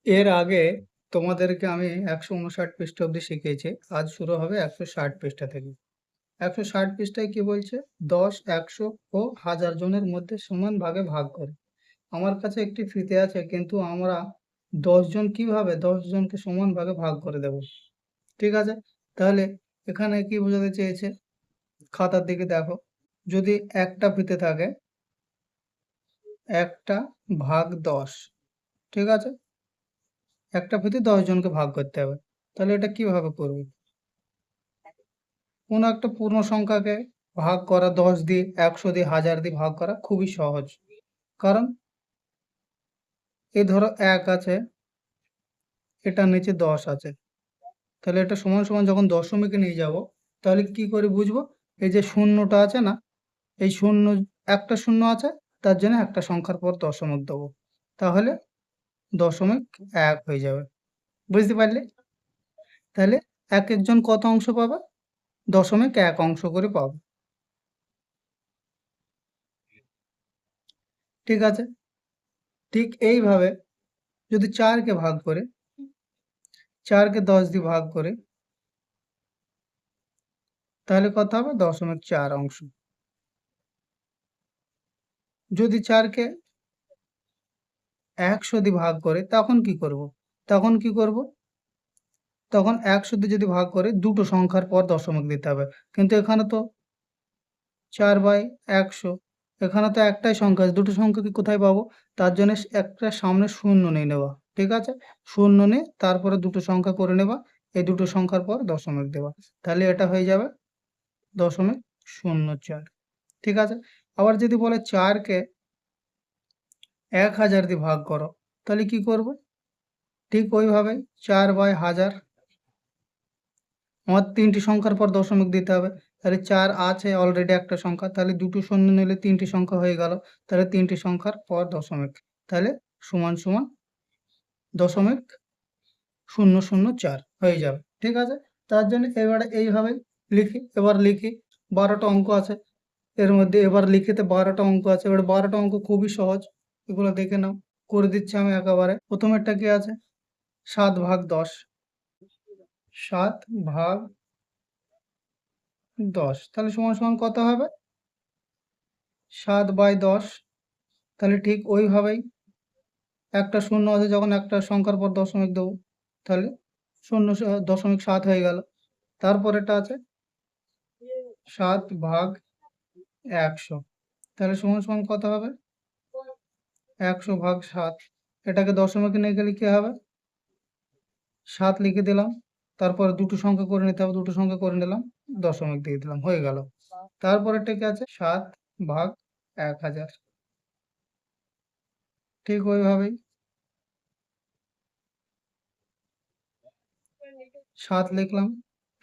এর আগে তোমাদেরকে আমি 159 পৃষ্ঠা অব্দি শিখিয়েছি। আজ শুরু হবে 160 পৃষ্ঠা থেকে। 160 পৃষ্ঠায় কি বলছে? 10, 100 ও 1000 জনের মধ্যে সমান ভাগে ভাগ করে। আমার কাছে একটি ফিতে আছে, কিন্তু আমরা 10 জন কিভাবে 10 জনকে সমান ভাগে ভাগ করে দেব? ঠিক আছে, তাহলে এখানে কি বোঝাতে চেয়েছে? খাতার দিকে দেখো, যদি একটা ফিতে থাকে, একটা ভাগ 10, ঠিক আছে, একটা ফিতে 10 জনকে ভাগ করতে হবে। তাহলে এটা কিভাবে করবে? কোনো একটা পূর্ণ সংখ্যাকে ভাগ করা, 10 দিয়ে, 100 দিয়ে, 1000 দিয়ে ভাগ করা খুবই সহজ। কারণ এই ধরো 1 আছে, এটার নিচে 10 আছে, তাহলে এটা সমান সমান যখন দশমিকে নিয়ে যাব, তাহলে কি করে বুঝবো? এই যে শূন্যটা আছে না, এই শূন্য, একটা শূন্য আছে, তার জন্য একটা সংখ্যার পর দশমিক দেবো, তাহলে দশমিক 1 হয়ে যাবে। বুঝতে পারলে? তাহলে এক একজন কত অংশ পাবে? দশমিক 1 অংশ করে পাবে। ঠিক আছে, ঠিক এইভাবে যদি 4কে ভাগ করে, 4কে 10 দিয়ে ভাগ করে, তাহলে কত হবে? 0.4 অংশ। যদি 4কে 100 দিয়ে ভাগ করে, তখন কি করব? তখন কি করব? তখন 100 দিয়ে যদি ভাগ করে, দুটো সংখ্যার পর দশমিক দিতে হবে। কিন্তু এখানে তো 4/100, এখানে তো একটাই সংখ্যা আছে, দুটো সংখ্যা কি কোথায় পাবো? তার জন্য একটা সামনে শূন্য নিয়ে নেওয়া। ঠিক আছে, শূন্য নিয়ে তারপরে দুটো সংখ্যা করে নেবা, এই দুটো সংখ্যার পর দশমিক দেওয়া, তাহলে এটা হয়ে যাবে 0.04। ঠিক আছে, আবার যদি বলে 4কে 1000 দিয়ে ভাগ করো, তাহলে কি করবে? ঠিক ওইভাবে 4/1000, আমার তিনটি সংখ্যার পর দশমিক দিতে হবে। তাহলে 4 আছে অলরেডি একটা সংখ্যা, তাহলে দুটো শূন্য নিলে তিনটি সংখ্যা হয়ে গেল, তাহলে তিনটি সংখ্যার পর দশমিক, তাহলে সমান সমান 0.004 হয়ে যাবে। ঠিক আছে, তার জন্য এবারে এইভাবে লিখি। এবার লিখি, 12টা অঙ্ক আছে এর মধ্যে, এবার লিখিতে 12টা অঙ্ক আছে। এবার 12টা অঙ্ক খুবই সহজ, এগুলো দেখে নাও, করে দিচ্ছি আমি একেবারে। প্রথমেরটা কি আছে? 7/10, 7/10, তাহলে সমান সমান কত হবে? 7/10। তাহলে ঠিক ওইভাবেই একটা শূন্য আছে, যখন একটা সংখ্যার পর দশমিক দেবো, তাহলে 0.7 হয়ে গেল। তারপরেটা আছে 7/100, তাহলে সমান সমান কত হবে? 100/7। এটাকে দশমিকে নিয়ে গেলে কি হবে? 7 লিখে দিলাম, তারপরে দুটো সংখ্যা করে নিতে হবে, দুটো সংখ্যা করে নিলাম, দশমিক দিয়ে দিলাম, হয়ে গেল। তারপরেরটা কি আছে? 7/1000। ঠিক ওইভাবেই 7 লিখলাম,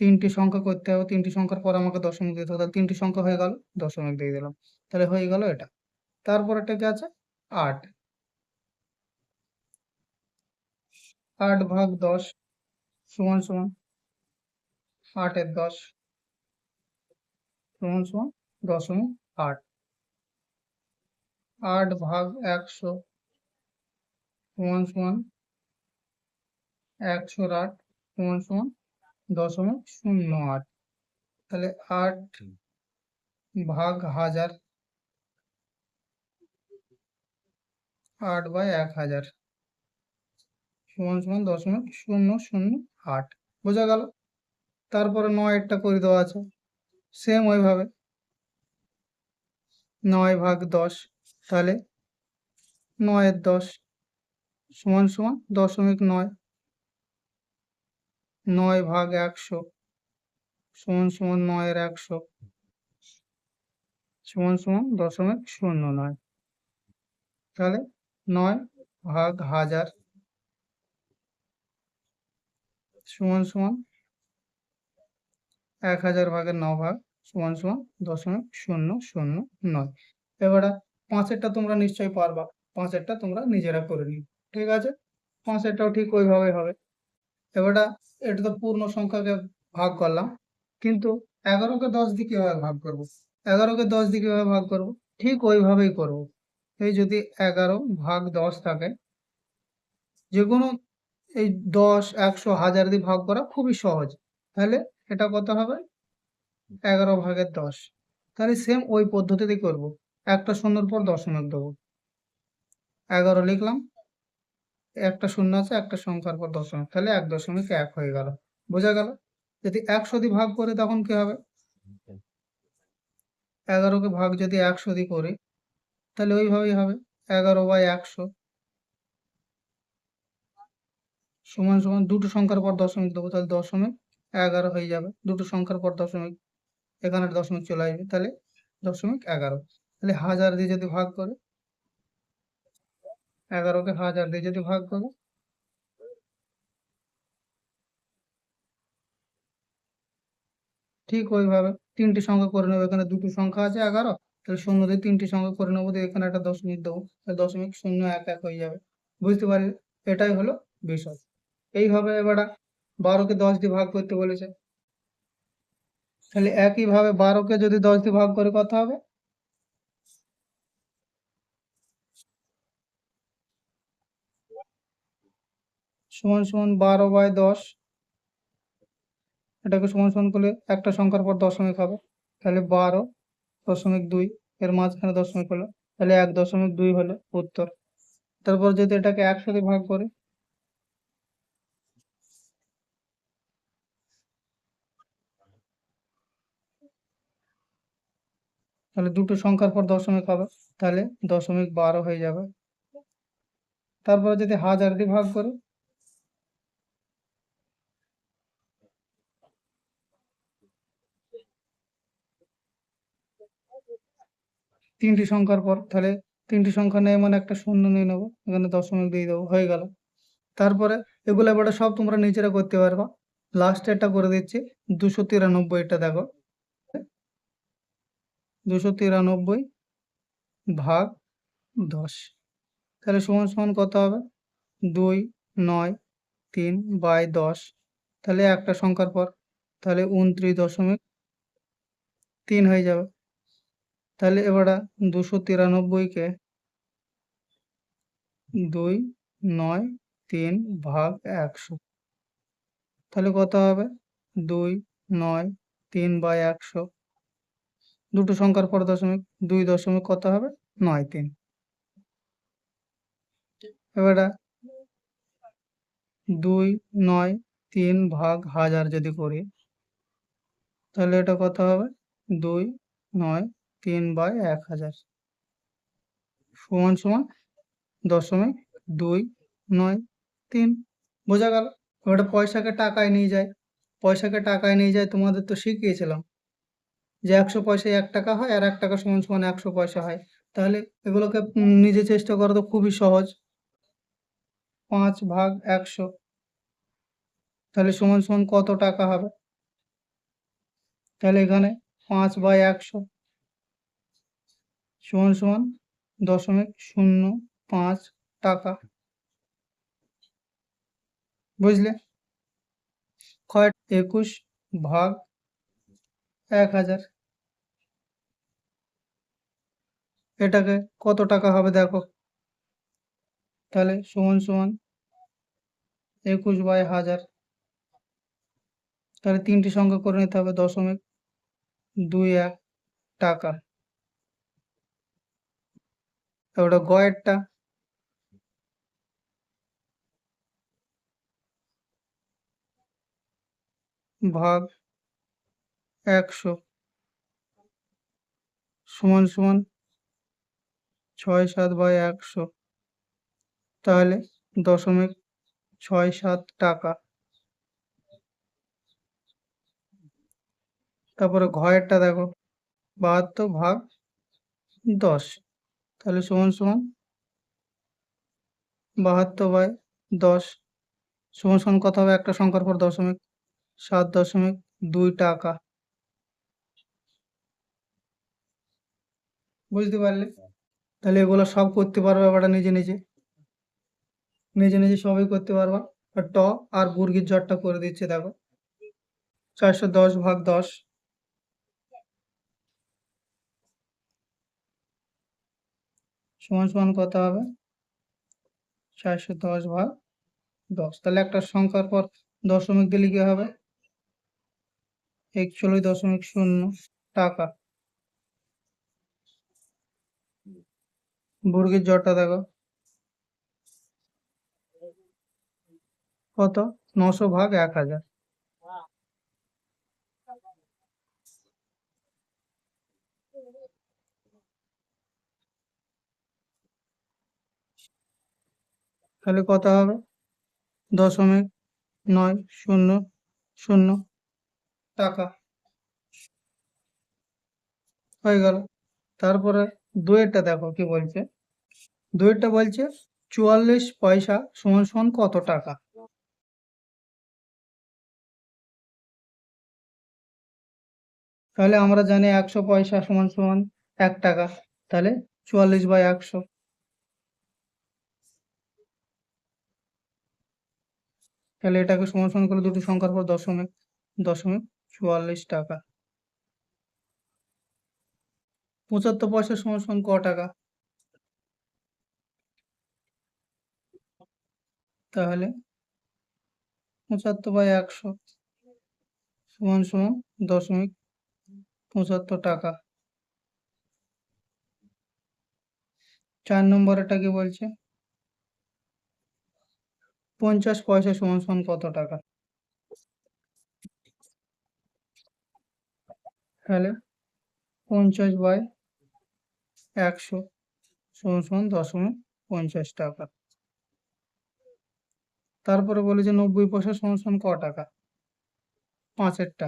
তিনটি সংখ্যা করতে হবে, তিনটি সংখ্যার পর আমাকে দশমিক দিতে হবে, তাহলে তিনটি সংখ্যা হয়ে গেল, দশমিক দিয়ে দিলাম, তাহলে হয়ে গেল এটা। তারপরেরটা কি আছে? 8, 8/10 সমান সমান 8/10 সমান সমান 0.8। 8/100 সমান সমান 100/8 সমান সমান 0.08। তাহলে 8/1000, 8/1000 সমান সমান 0.008। বোঝা গেল? তারপরে 9-এরটা করে দেওয়া আছে, সেম ওইভাবে 9/10, তাহলে 9/10 সমান সমান 0.9। 9/100 সমান সমান 9/100 সমান সমান 0.09। তাহলে 9/1000 সমান সমান 1000/9 সমান সমান 0.009। এবারে 5-এরটা তোমরা নিশ্চয়ই পারবা, 5-এরটা তোমরা নিজেরা করে নিও। ঠিক আছে, 5-এরটাও ঠিক ওইভাবে হবে। এবারটা, এটা তো পূর্ণ সংখ্যাকে ভাগ করলাম, কিন্তু 11কে 10 দিয়ে কিভাবে ভাগ করবো? 11কে 10 দিয়ে কিভাবে ভাগ করবো? ঠিক ওইভাবেই করব। এই যদি 11/10 থাকে, যে কোনো এই 10, 100, 1000 দিয়ে ভাগ করা খুবই সহজ। তাহলে এটা কত হবে? 11/10। তাহলে সেম ওই পদ্ধতিতেই করব। একটা শূন্যর পর দশমিক দেবো। 11 লিখলাম, একটা শূন্য আছে, একটা সংখ্যার পর দশমিক, তাহলে 1.1 হয়ে গেল। বোঝা গেল? যদি 100 দিয়ে ভাগ করে তখন কি হবে? 11কে ভাগ যদি 100 দিয়ে করি তাহলে ওইভাবেই হবে। 11/100 সমান সমান দুটো সংখ্যার পর দশমিক দেবো, তাহলে 11 হয়ে যাবে। দুটো সংখ্যার পর দশমিক, এখানে দশমিক চলে আসবে, তাহলে 11. তাহলে 1000 দিয়ে যদি ভাগ করে, 11কে 1000 দিয়ে যদি ভাগ করে, ঠিক ওইভাবে তিনটি সংখ্যা করে নেবো। এখানে দুটো সংখ্যা আছে 11, তাহলে শূন্য দিয়ে তিনটি সংখ্যা করে নেবো, দিয়ে এখানে একটা দশমিক দেবো, তাহলে 0.011 হয়ে যাবে। বুঝতে পারলে? এটাই হলো বিষয়। এইভাবে এবার 12কে 10 দিয়ে ভাগ করতে বলেছে, তাহলে একইভাবে 12কে যদি 10 দিয়ে ভাগ করে কত হবে? সমান সমান 12/10। এটাকে সমান সমান করলে একটা সংখ্যার পর দশমিক হবে, তাহলে 12.2, এর মাঝখানে দশমিক হলো, তাহলে 1.2 হলো উত্তর। তারপর যদি এটাকে 100 দিয়ে ভাগ করে, তাহলে দুটো সংখ্যার পর দশমিক হবে, তাহলে 0.12 হয়ে যাবে। তারপরে যদি 1000 দিয়ে ভাগ করে, তিনটি সংখ্যার পর, তাহলে তিনটি সংখ্যা নেই মানে একটা শূন্য নিয়ে নেবো, এখানে দশমিক দিয়ে দেবো, হয়ে গেল। তারপরে এগুলো এবার সব তোমরা নিজেরা করতে পারবা। লাস্ট এটা করে দিচ্ছি, 293, দেখো 293/10, তাহলে সমান সমান কত হবে? 293/10, তাহলে একটা সংখ্যার পর, তাহলে 29.3 হয়ে যাবে। তাহলে এবার 293কে 293/100, তাহলে কত হবে? 293/100, দুটো সংখ্যার পর দশমিক, 2 দশমিক কত হবে? 93। এবার 293/1000 যদি করি, তাহলে এটা কত হবে? 293/1000 সমান সমান 0.293। বোঝা গেল? ওটা পয়সাকে টাকায় নিয়ে যায়। পয়সাকে টাকায় নিয়ে যায়, তোমাদের তো শিখিয়েছিলাম যে 100 পয়সায় 1 টাকা হয়, আর 1 টাকা সমান সমান 100 পয়সা হয়। তাহলে এগুলোকে নিজে চেষ্টা করা তো খুবই সহজ। 5/100, তাহলে সমান সমান কত টাকা হবে? তাহলে এখানে 5/100 সমান সমান 0.05 টাকা। বুঝলে? 21/1000, এটাকে কত টাকা হবে দেখো, তাহলে সমান সমান 21/1000, তাহলে তিনটি সংখ্যা করে নিতে হবে, 0.21 টাকা। ওটা গয়েরটা, ভাগ 100 সমান সমান 6/7, তাহলে 0.67 টাকা। তারপরে ঘয়েরটা দেখো, 72/10, তাহলে সমান সমান 72/10 সমান সমান কত হবে? একটা সংখ্যার পর দশমিক, 7.2 টাকা। বুঝতে পারলে? তাহলে এগুলো সব করতে পারবে এবার নিজে নিজে, নিজে নিজে সবই করতে পারবা। আর আর বর্গীর জটটা করে দিচ্ছে দেখো, 410/10 সমান সমান কত হবে? 410/10 10। তাহলে একটা সংখ্যার পর দশমিক দিলে কি হবে? 41.0 টাকা। বর্গের জটা দেখো কত? 900 ভাগ 1000। তাহলে কত হবে? 0.900 টাকা হয়ে গেল। তারপরে দুয়েরটা দেখো কি বলছে। দুয়েরটা বলছে 44 পয়সা সমান সমান কত টাকা? তাহলে আমরা জানি 100 পয়সা সমান সমান 1 টাকা। তাহলে 44/100। তাহলে এটাকে সমান সমান করে দুটি সংখ্যার পর দশমিক, 44 টাকা। 75 পয়সা সমান সমান ক টাকা? তাহলে 75/100 সমান সমান 0.75 টাকা। 4 নম্বরেরটা কি বলছে? 50 পয়সা সমান সমান কত টাকা? তাহলে 50/100 সমান সমান 0.50 টাকা। তারপরে বলে যে 90 পয়সা সমান সমান ক টাকা? 5-এরটা।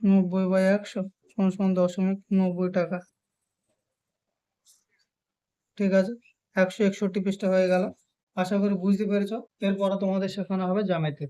90/100 সমান সমান 0.90 টাকা। ঠিক আছে, 161 পৃষ্ঠা হয়ে গেল। আশা করি বুঝতে পেরেছ। এরপরে তোমাদের শেখানো হবে জ্যামিতি।